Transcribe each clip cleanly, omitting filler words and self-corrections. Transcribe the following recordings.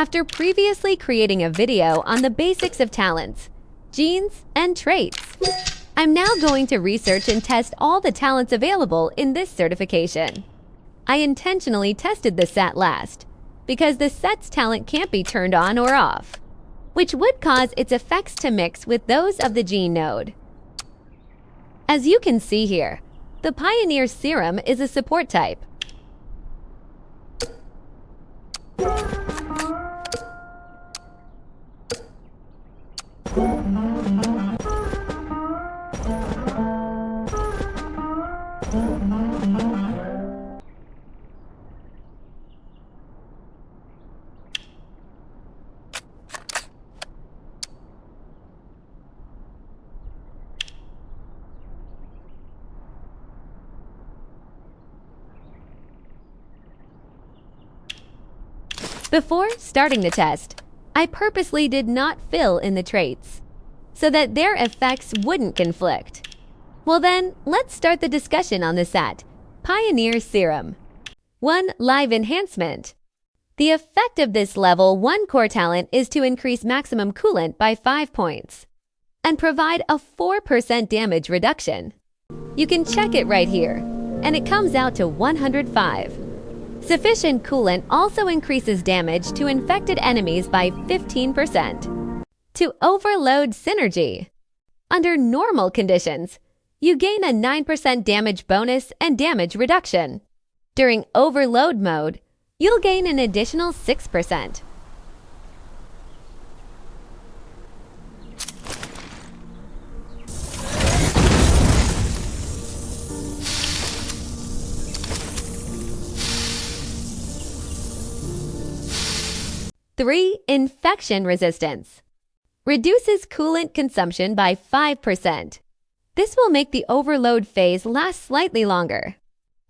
After previously creating a video on the basics of talents, genes, and traits, I'm now going to research and test all the talents available in this certification. I intentionally tested the set last because the set's talent can't be turned on or off, which would cause its effects to mix with those of the gene node. As you can see here, the Pioneer Serum is a support type. Before starting the test, I purposely did not fill in the traits so that their effects wouldn't conflict. Well then, let's start the discussion on the set. Pioneer Serum. 1. Live Enhancement. The effect of this level 1 core talent is to increase maximum coolant by 5 points and provide a 4% damage reduction. You can check it right here, and it comes out to 105. Sufficient coolant also increases damage to infected enemies by 15%. To overload synergy. Under normal conditions, you gain a 9% damage bonus and damage reduction. During overload mode, you'll gain an additional 6%. Three, infection resistance. Reduces coolant consumption by 5%. This will make the overload phase last slightly longer.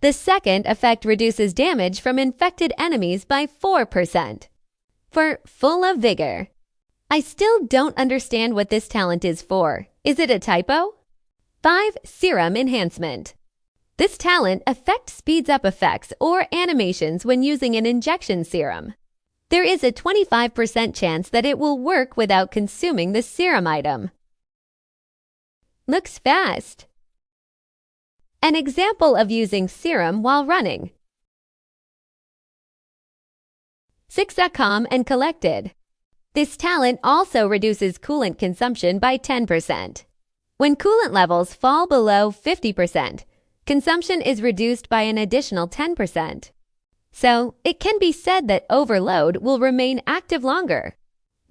The second effect reduces damage from infected enemies by 4%. For full of vigor. I still don't understand what this talent is for. Is it a typo? 5. Serum enhancement. This talent effect speeds up effects or animations when using an injection serum. There is a 25% chance that it will work without consuming the serum item. Looks fast. An example of using serum while running. 6.com and collected. This talent also reduces coolant consumption by 10%. When coolant levels fall below 50%, consumption is reduced by an additional 10%. So, it can be said that overload will remain active longer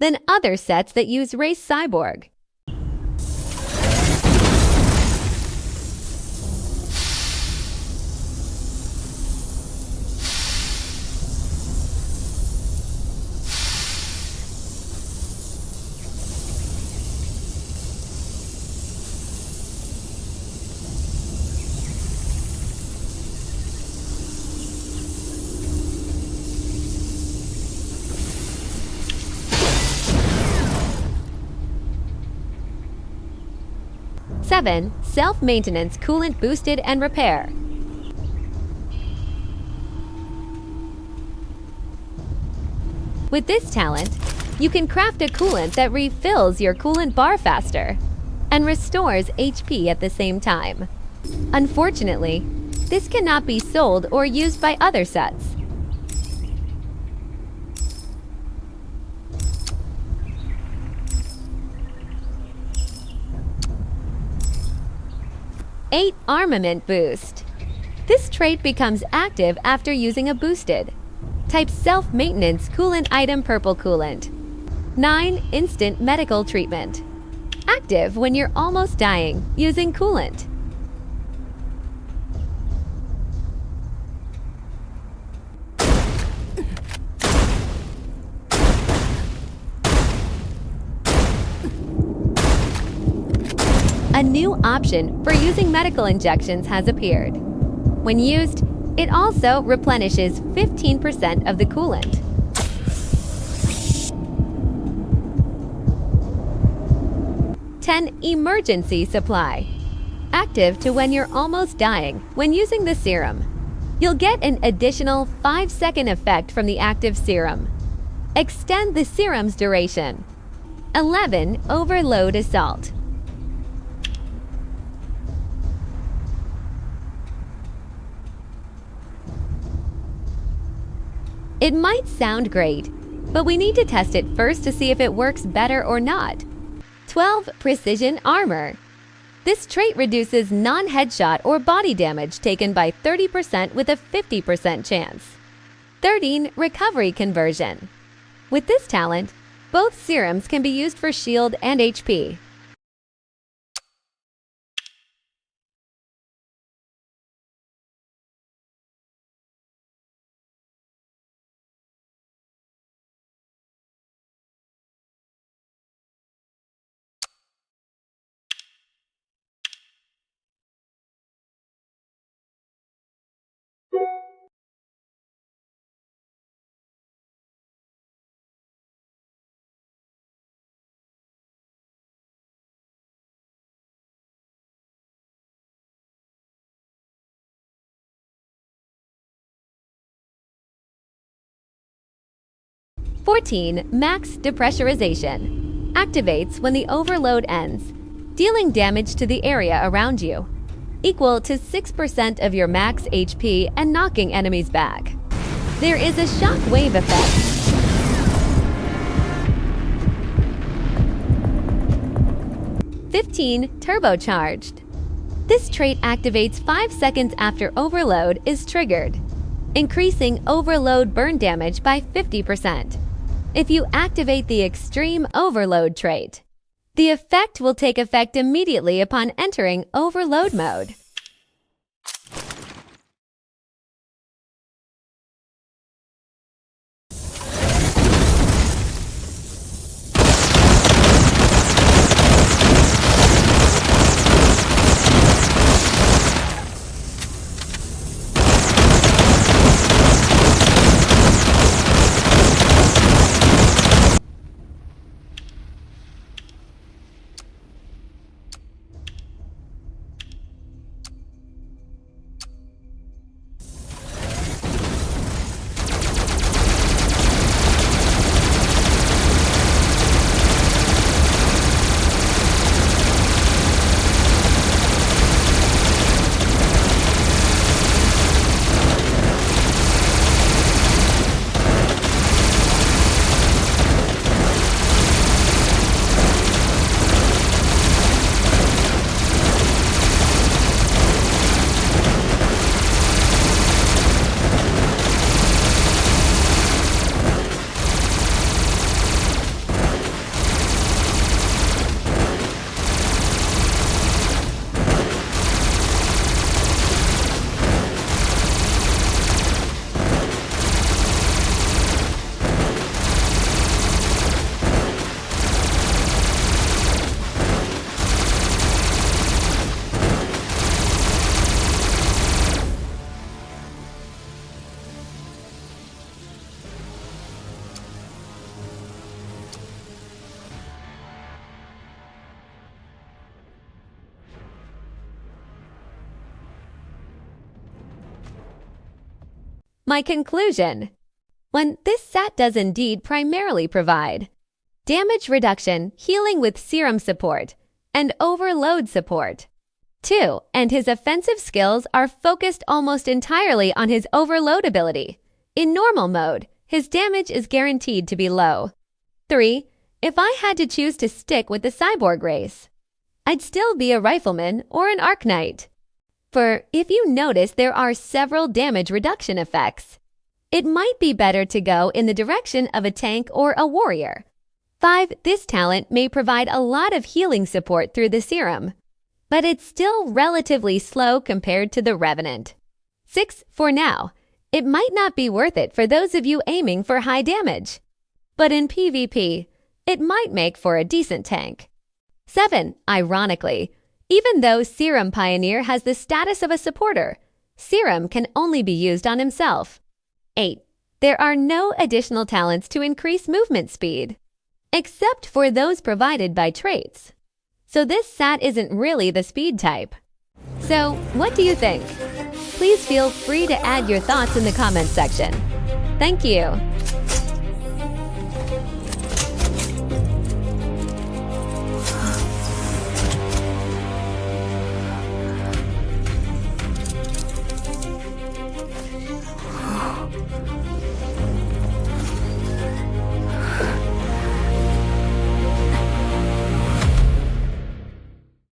than other sets that use Race Cyborg. Seven, self-maintenance coolant boosted and repair. With this talent, you can craft a coolant that refills your coolant bar faster and restores HP at the same time. Unfortunately, this cannot be sold or used by other sets. Eight, armament boost. This trait becomes active after using a boosted. Type self-maintenance coolant item purple coolant. 9, instant medical treatment. Active when you're almost dying using coolant. A new option for using medical injections has appeared. When used, it also replenishes 15% of the coolant. 10, emergency supply. Active to when you're almost dying when using the serum. You'll get an additional 5-second effect from the active serum. Extend the serum's duration. 11. Overload assault. It might sound great, but we need to test it first to see if it works better or not. 12. Precision armor. This trait reduces non-headshot or body damage taken by 30% with a 50% chance. 13. Recovery conversion. With this talent, both serums can be used for shield and HP. Fourteen. Max depressurization. Activates when the overload ends, dealing damage to the area around you, equal to 6% of your max HP and knocking enemies back. There is a shock wave effect. 15. Turbocharged. This trait activates 5 seconds after overload is triggered, increasing overload burn damage by 50%. If you activate the extreme overload trait, the effect will take effect immediately upon entering overload mode. My conclusion: when this set does indeed primarily provide damage reduction, healing with serum support, and overload support. 2. And his offensive skills are focused almost entirely on his overload ability. In normal mode, his damage is guaranteed to be low. 3. If I had to choose to stick with the cyborg race, I'd still be a rifleman or an arc knight. For if you notice there are several damage reduction effects, it might be better to go in the direction of a tank or a warrior. 5. This talent may provide a lot of healing support through the serum, but it's still relatively slow compared to the Revenant. 6. For now, it might not be worth it for those of you aiming for high damage, but in PvP, it might make for a decent tank. 7. Ironically, even though Serum Pioneer has the status of a supporter, Serum can only be used on himself. 8. There are no additional talents to increase movement speed, except for those provided by traits. So this sat isn't really the speed type. So, what do you think? Please feel free to add your thoughts in the comments section. Thank you!